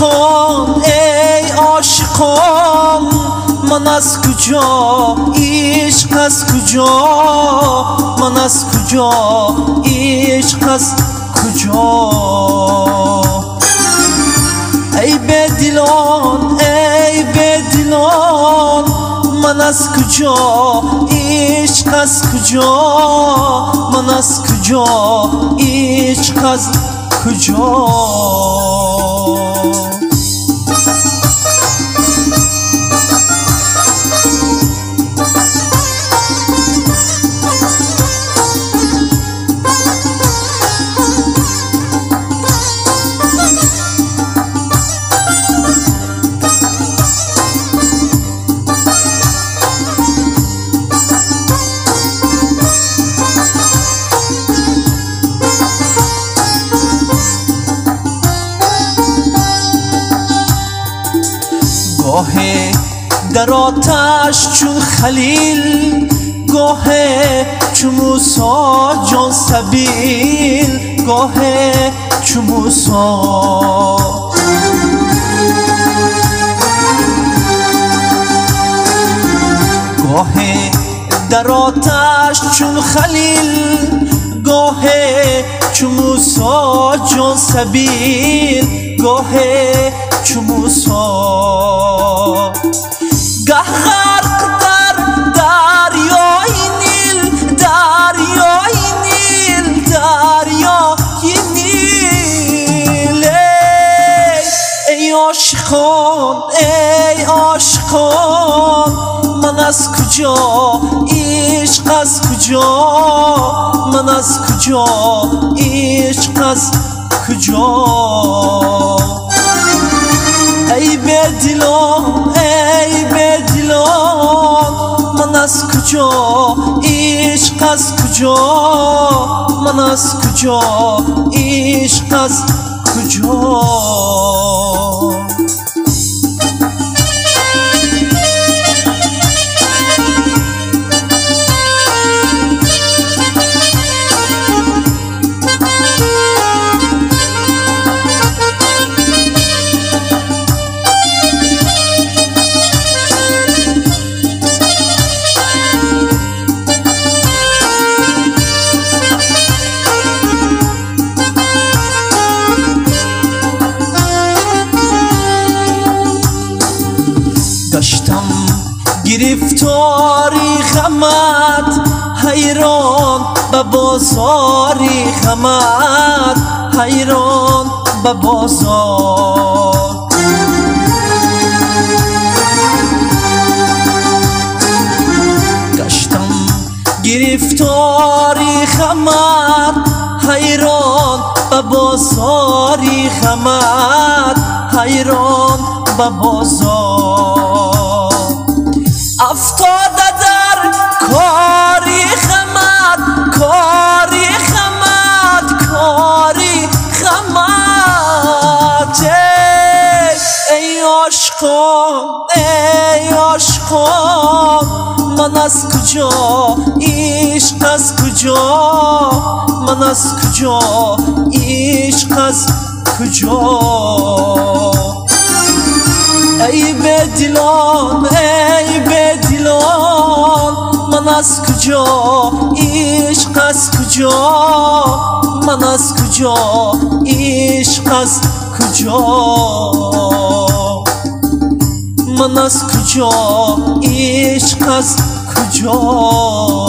عاشقان ای عاشقان من از کجا عشق از کجا من از کجا عشق از کجا ای به دلان ای به دلان من از کجا عشق از کجا من از کجا عشق از کجا گاه در آتش چون خلیل گاه چون موسی جان سبیل گاه چون موسی گاه در آتش چون خلیل گاه چون موسی جان سبیل گاه چون موسی گه غرق در دریای نیل دریای نیل دریای نیل ای عاشقان ای عاشقان من از کجا عشق از کجا من از کجا عشق از کجا ای به دلان ای به دلان من از کجا عشق از کجا من از کجا عشق از کجا گشتم گرفتاری غمت حیران به بازاری غمت حیران به بازار گشتم گرفتاری غمت حیران به بازاری غمت حیران به بازار افتاده در کاری غمت کاری غمت کاری غمت ای عاشقان ای عاشقان من از کجا عشق از کجا من از کجا عشق از کجا ای به دلان ای به دلان من از کجا عشق از کجا من از کجا عشق از کجا من از کجا عشق از کجا